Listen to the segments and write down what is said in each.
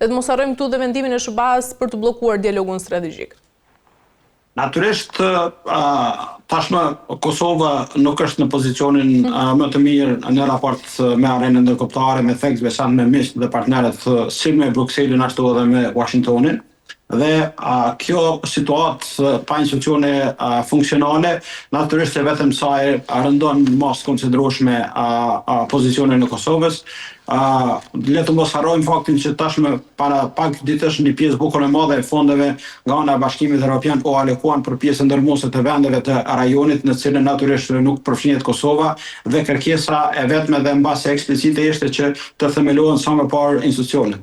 Dhe të mos harrojmë këtu dhe vendimin e SBA-s për të bllokuar dialogun strategjik. Natyrisht, tashmë Kosova nuk është në pozicionin më të mirë në raport me arenën ndërkombëtare, me theks veçantë me miq dhe partnerët si me Brukselin ashtu edhe me Washingtonin. Dhe kjo situatë pa institucione funksionale, natyrisht e vetëm saj rëndon mos konsiderueshme pozicionin e Kosovës. Le të mos harrojmë faktin që tashmë para pak ditësh një pjesë bukur e madhe e fondeve nga ana e Bashkimit Evropian u alokuan për pjesë ndërmuese të vendeve të rajonit, në cilën natyrisht nuk përfshihet Kosova, dhe kërkesa e vetme dhe mbase eksplicite ishte që të themelohen sa më parë institucionet.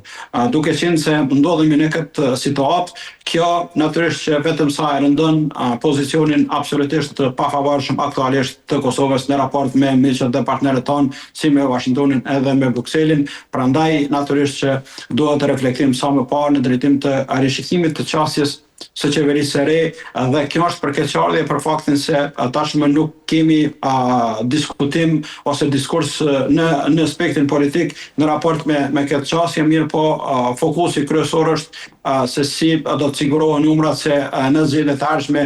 Duke qenë se ndodhemi në këtë situatë, kjo natyrisht që vetëm sa e rëndon pozicionin absolutisht të pafavorshëm aktualisht të Kosovës në raport me miqët dhe partnerët tanë, si me Washingtonin edhe me Brukselin. Prandaj natyrisht që duhet të reflektojmë sa më parë në drejtim të rishikimit të qasjes së qeverisë së re, dhe kjo është përkeqardhje për faktin se tashmë nuk kemi diskutim ose diskurs në aspektin politik në raport me këtë qasje, mirë po fokusi kryesor është se si do të sigurohen numrat, se në zgjedhjet e ardhshme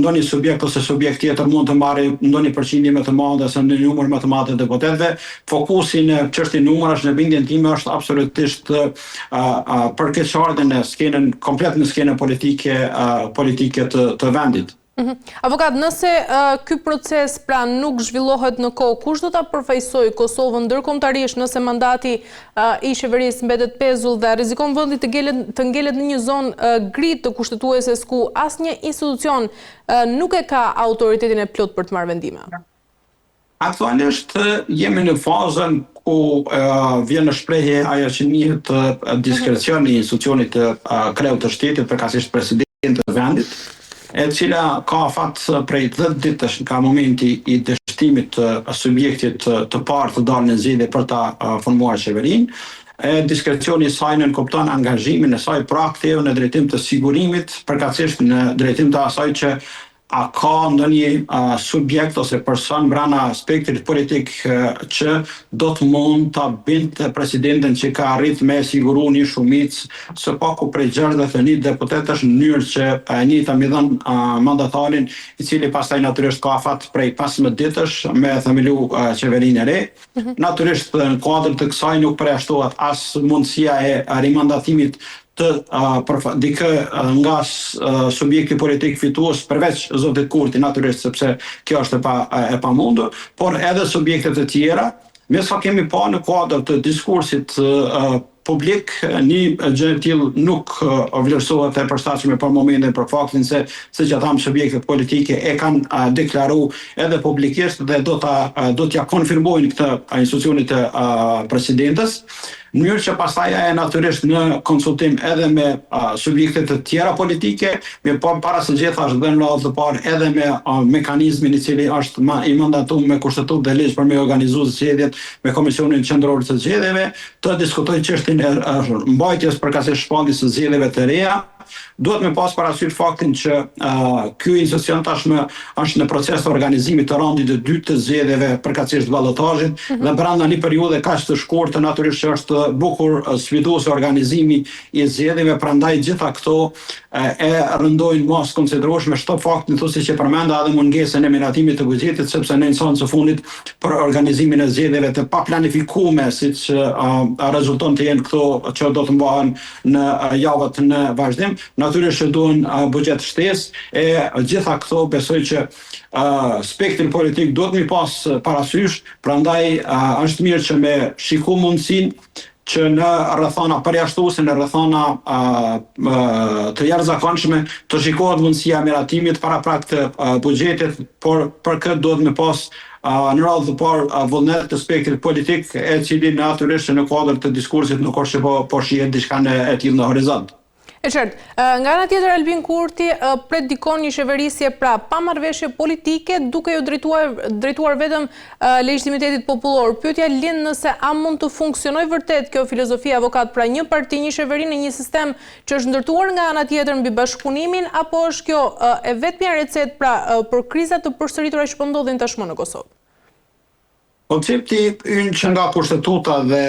ndonjë subjekt ose subjekt tjetër mund të marrë ndonjë përqindje më të madhe ose në numër më të madh të deputetëve. Fokusi në çështjen numrash në bindjen time është absolutisht përkeqardhje në skenën komplet në skenën politike të vendit. Avokat, nëse ky proces pra nuk zhvillohet në kohë, kush do ta përfaqësojë Kosovën ndërkombëtarisht nëse mandati i qeverisë mbetet pezull dhe rrezikon vendi të ngelet në një zonë gri të kushtetueses ku asnjë institucion nuk e ka autoritetin e plot për të marrë vendime? Aktualisht jemi në fazën ku vjen në shprehje ajo që njihet diskrecioni i institucionit të kreut të shtetit, përkatësisht presidentit të vendit, e cila ka afat prej 10 ditësh nga momenti i dështimit të subjektit të parë të dalë në zgjedhje për ta formuar qeverinë. Diskrecioni i saj nënkupton angazhimin e saj proaktiv në drejtim të sigurimit, përkatësisht në drejtim të asaj që a ka ndonjë subjekt ose person brana spektrit politik që do të mund ta binte presidentin që ka arrit me siguru një shumicë së paku prej 61 deputetësh në mënyrë që njëjta mi dhën mandatarin, i cili pastaj natyrisht ka afat prej 15 ditësh me themelu qeverinë e re. Natyrisht në kuadër të kësaj nuk përjashtohet as mundësia e rimandatimit të dikë nga subjekti politik fitues përveç zotit Kurti, natyrisht sepse kjo është e pamundur, por edhe subjektet e tjera. Me sa kemi pa në kuadër të diskursit publik, një gjë e tillë nuk vlerësohet e përshtatshme për momentin, për faktin se që ata subjektet politike e kanë deklaruar edhe publikisht dhe do t'ja konfirmojnë këtë institucionit të presidentes, në mënyrë që pastaj e natyrisht në konsultim edhe me subjektet të tjera politike, me para së gjitha është dhe në radhë të parë edhe me mekanizmin i cili është i mandatuar me kushtetues dhe ligj për me organizuar zgjedhjet me Komisionin Qendror të Zgjedhjeve, të diskutojë çështjen e mbajtjes përkatësisht shpalljes së zgjedhjeve të reja. Duhet me pas parasysh faktin që ky institucion tashmë është në proces të organizimit të raundit të dytë të zgjedhjeve përkatësisht ballotazhit, dhe brenda një periudhe kaq të shkurtër natyrisht që është bukur sfidues organizimi i zgjedhjeve, prandaj gjitha këto e rëndojnë mos konsiderueshme shto faktin thusi që përmenda edhe mungesën e miratimit të buxhetit, sepse në instancën së fundit për organizimin e zgjedhjeve të paplanifikume, siç rezulton të jenë këto që do të mbahen në javët në vazhdim, natyrisht që duhen buxhet shtesë, e gjitha këto besoj që spektri politik duhet mi pas parasysh, prandaj është mirë që me shiku mundësinë që në rrethana përjashtuese, në rrethana të jashtëzakonshme të shikohet mundësia e miratimit paraprak të buxhetit, por për këtë duhet me pas në radhë të parë vullnet të spektrit politik, e cili natyrisht në kuadër të diskursit nuk është që po shihet diçka e tillë në horizont. E qartë, nga ana tjetër Albin Kurti predikon një qeverisje pra pa marrëveshje politike, duke ju drejtuar vetëm legitimitetit popullor. Pyetja lind nëse a mund të funksionojë vërtet kjo filozofi, avokat, pra një parti, një qeveri në një sistem që është ndërtuar nga ana tjetër mbi bashkëpunimin, apo është kjo e vetmja recetë pra për krizat të përsëritura që po ndodhin tashmë në Kosovë? Koncepti ynë që nga kushtetuta dhe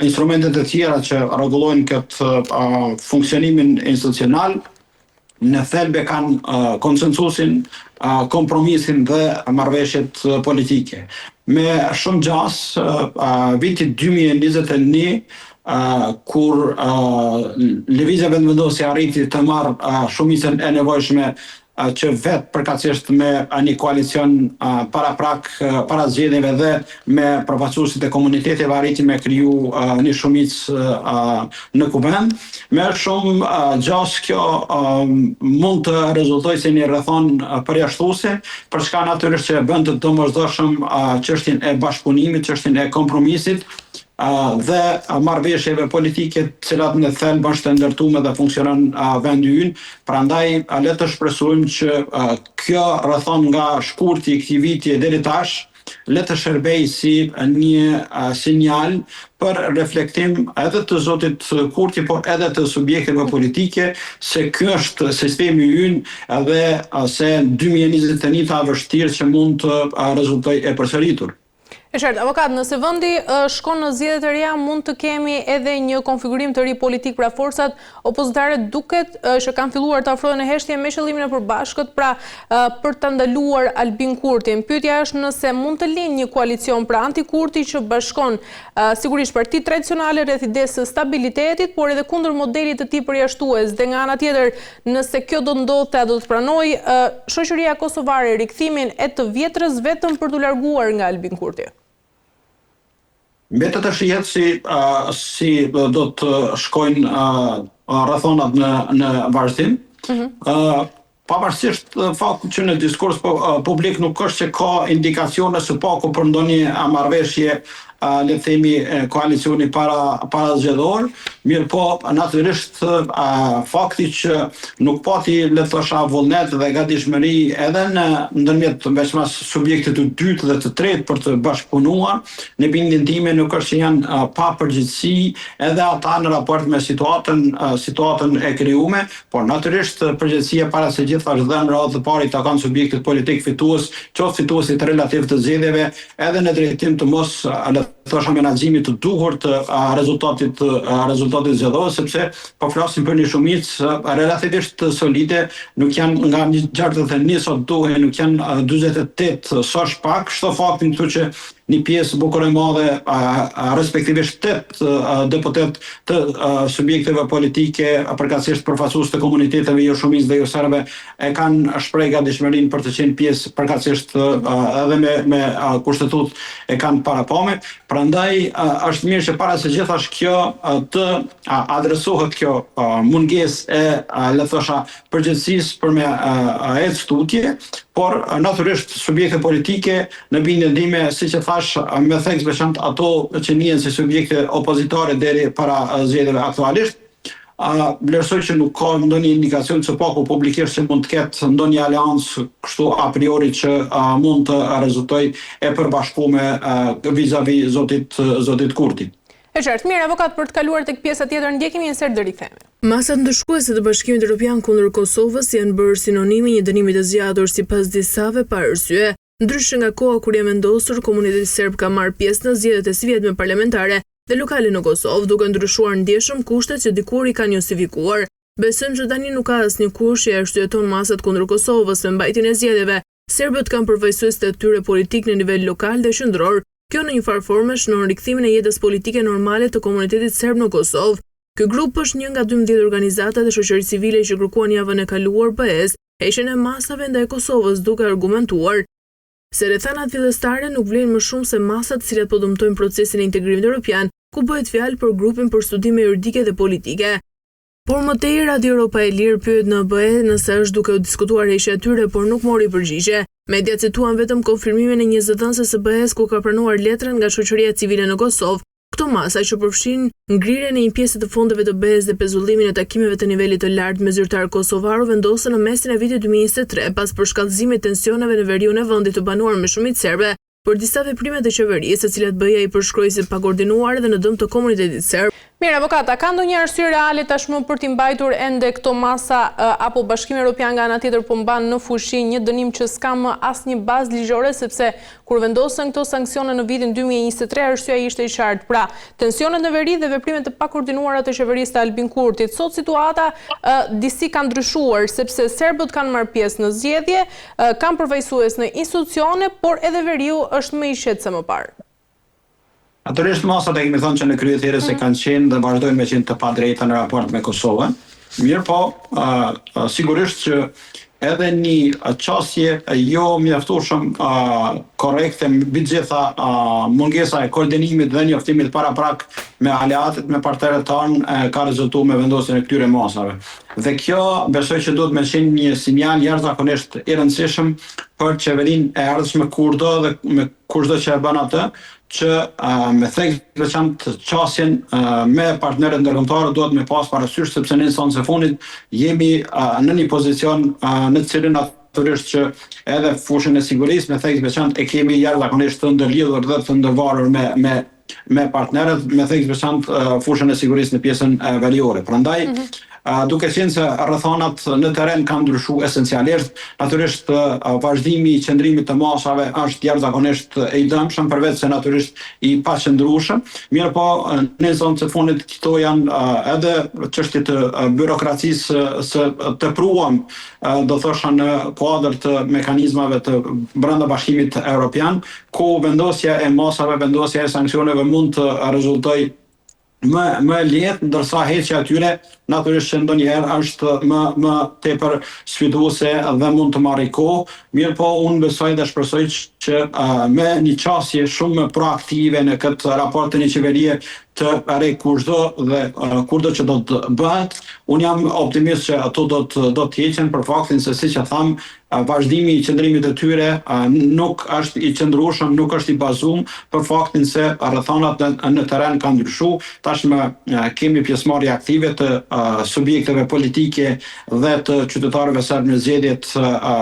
instrumentet e tjera që rregullojnë këtë funksionimin institucional, në thelbe kanë konsensusin, kompromisin dhe marrëveshjet politike. Me shumë gjas, vitit 2021, kur lëvizja vendvendosje arriti të marrë shumicën e nevojshme që vetë përkatësisht me një koalicion para zgjedhjeve dhe me përfaqësuesit e komuniteteve arriti me kriju një shumicë në kuvend. Me shumë gjas kjo mund të rezultojë si një rrethon përjashtuese, për shkak natyrisht që bën të domosdoshëm çështjen e bashkëpunimit, çështjen e kompromisit dhe marrëveshjeve politike të cilat në thelb është e ndërtuar dhe funksionon vendi ynë. Prandaj le të shpresojmë që kjo rrethon nga shkurti i këtij viti deri tash le të shërbej si një sinjal për reflektim edhe të zotit Kurti, por edhe të subjekteve politike se ky është sistemi ynë edhe se 2021 ka vështirë që mund të rezultojë e përsëritur. E qartë, avokat, nëse vendi shkon në zgjedhje të reja, mund të kemi edhe një konfigurim të ri politik, pra forcat opozitare duket që kanë filluar të afrohen në heshtje me qëllimin e përbashkët, pra për të ndaluar Albin Kurtin. Pyetja është nëse mund të linë një koalicion pra anti-Kurti që bashkon sigurisht partitë tradicionale rreth idesë së stabilitetit, por edhe kundër modelit të tij përjashtues. Dhe nga ana tjetër, nëse kjo do ndodhte, do të pranoj shoqëria kosovare rikthimin e të vjetrës vetëm për të larguar nga Albin Kurti. Mbetet të shihet si do të shkojnë rrethonat në vazhdim. Pavarësisht faktit që në diskurs publik nuk është që ka indikacione së paku për ndonjë marrëveshje le të themi koalicioni para zgjedhor, mirë po natyrisht fakti që nuk pati le të thosha vullnet dhe gatishmëri edhe në ndërmjet veçmas subjektit të dytë dhe të tretë për të bashkëpunuar, në bindjen time nuk është që janë pa përgjegjësi edhe ata në raport me situatën e krijuar, por natyrisht përgjegjësia para se gjithë është dhënë radhë të parit ta kanë subjektet politik fitues, qoftë fituesit relativ të zgjedhjeve, edhe në drejtim të mos thosha menaxhimit të duhur të rezultatit zgjedhor, sepse po flasim për një shumicë relativisht solide, nuk janë nga 61 sot duhen, nuk janë 48 sa shpak, çdo faktin këtu që një pjesë bukur e madhe, respektivisht 8 deputet të subjekteve politike, përkatësisht përfaqësues të komuniteteve jo shumicë dhe jo serbe, e kanë shprehë gatishmërinë për të qenë pjesë përkatësisht edhe me kushtetutë e kanë parapame. Prandaj është mirë që para se gjithash kjo të adresohet kjo mungesë e le të thosha përgjegjësisë për me ecë tutje, por natyrisht subjekte politike në bindjen time, siç e thash, me theks veçantë ato që njihen si subjekte opozitare deri para zgjedhjeve aktualisht, vlerësoj që nuk ka ndonjë indikacion së paku publikisht që mund të ketë ndonjë aleancë kështu a priori që mund të rezultojë e përbashkuar vis-a-vis zotit Kurti. E qartë, mirë, avokat, për të kaluar tek pjesa tjetër, ndjekemi një sër deri kthehemi. Masat ndëshkuese të Bashkimit Evropian kundër Kosovës janë bërë sinonimi një dënimi të zgjatur sipas disave pa arsye, ndryshe nga koha kur jam vendosur komuniteti serb ka marrë pjesë në zgjedhjet e sivjetme parlamentare dhe lokale në Kosovë, duke ndryshuar ndjeshëm kushtet që dikur i kanë justifikuar. Besojmë që tani nuk ka asnjë kush që arsyeton masat kundër Kosovës me mbajtjen e zgjedhjeve. Serbët kanë përfaqësues të tyre politik në nivel lokal dhe qendror. Kjo në një farë forme shënon rikthimin e jetës politike normale të komunitetit serb në Kosovë. Ky grup është një nga 12 organizata dhe shoqëri civile që kërkuan javën e kaluar BE-s heqjen e masave ndaj Kosovës, duke argumentuar se rrethanat fillestare nuk vlen më shumë se masat të cilat po dëmtojnë procesin e integrimit evropian, ku bëhet fjalë për grupin për studime juridike dhe politike. Por më tej Radio Europa e Lirë pyet në BE nëse është duke u diskutuar heqja e tyre, por nuk mori përgjigje. Media cituan vetëm konfirmimin e një zëdhënëse së BE-s ku ka pranuar letrën nga shoqëria civile në Kosovë. Këto masa që përfshin ngrirjen e një pjese të fondeve të BE-s dhe pezullimin e takimeve të nivelit të lartë me zyrtar kosovar u vendosën në mesin e vitit 2023 pas përshkallëzimit të tensioneve në veriun e vendit të banuar me shumicë serbe për disa veprime të qeverisë, të cilat BE-ja i përshkroi si pa koordinuar dhe në dëm të komunitetit serb. Mirë, avokata, ka ndonjë arsye reale tashmë për t'i mbajtur ende këto masa apo Bashkimi Evropian nga ana tjetër po mban në fushi një dënim që s'ka më asnjë bazë ligjore, sepse kur vendosën këto sanksione në vitin 2023 arsyeja ishte e qartë. Pra, tensionet në veri dhe veprimet e pakoordinuara të qeverisë të Albin Kurtit. Sot situata disi ka ndryshuar sepse serbët kanë marrë pjesë në zgjedhje, kanë përfaqësues në institucione, por edhe veriu është më i qetë se më parë. Natyrisht masat e kemi thënë që në krye thirrjes se kanë qenë dhe vazhdojnë me qenë të padrejta në raport me Kosovën. Mirë po, sigurisht që edhe një qasje jo mjaftueshëm korrekte mbi gjitha mungesa e koordinimit dhe njoftimit paraprak me aleatet, me partnerët tanë ka rezultuar me vendosjen e këtyre masave. Dhe kjo besoj që duhet me qenë një sinjal jashtëzakonisht i rëndësishëm për qeverinë e ardhshme kurdo dhe me kushdo që e bën atë, që me thekë veçantë qasjen me partnerët ndërkombëtar duhet me pas parasysh sepse në instancën e fundit jemi në një pozicion në cilin natyrisht që edhe fushën e sigurisë me thekë veçantë e kemi jashtëzakonisht të ndërlidhur dhe të ndërvarur me partnerët, me thekë veçantë fushën e sigurisë në pjesën veriore. Prandaj duke qenë se rrethonat në terren kanë ndryshuar esencialisht, natyrisht vazhdimi i qëndrimit të masave është jashtëzakonisht i dëmshëm, përveç se natyrisht i paqëndrueshëm. Mirë po, në zonë të fundit këto janë edhe çështje të byrokracisë së tepruam, do thosha në kuadër të mekanizmave të brenda Bashkimit Evropian, ku vendosja e masave, vendosja e sanksioneve mund të rezultojë më lehtë, ndërsa heqja e tyre natyrisht që ndonjëherë është më tepër sfiduese dhe mund të marrë kohë. Mirë po, unë besoj dhe shpresoj që me një qasje shumë më proaktive në këtë raport të një qeverie të re kushdo dhe kurdo që do të bëhet, unë jam optimist që ato do të heqen për faktin se siç e tham, vazhdimi i qëndrimit të tyre nuk është i qëndrueshëm, nuk është i bazuar për faktin se rrethonat në terren kanë ndryshuar. Tashmë kemi pjesëmarrje aktive të subjekteve politike dhe të qytetarëve serb në zgjedhjet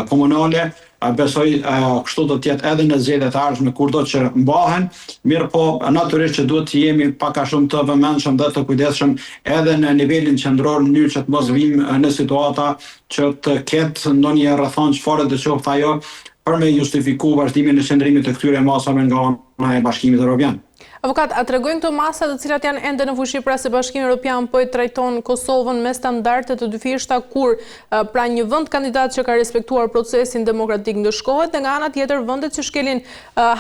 komunale. Besoj kështu do të jetë edhe në zgjedhjet e ardhshme kurdo që mbahen. Mirë po, natyrisht që duhet të jemi pak a shumë të vëmendshëm dhe të kujdesshëm edhe në nivelin qendror, në mënyrë që të mos vim në situata që të ketë ndonjë rrethon çfarë të qoftë ajo për me justifikuar vazhdimin e qëndrimit të këtyre masave nga ana e Bashkimit Evropian. Avokat, a tregojnë këto masa të cilat janë ende në fushi pra se Bashkimi Evropian po e trajton Kosovën me standarde të dyfishta kur pra një vend kandidat që ka respektuar procesin demokratik ndëshkohet dhe nga ana tjetër vendet që shkelin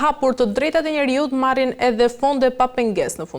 hapur të drejtat e njerëzit marrin edhe fonde pa pengesë në fund.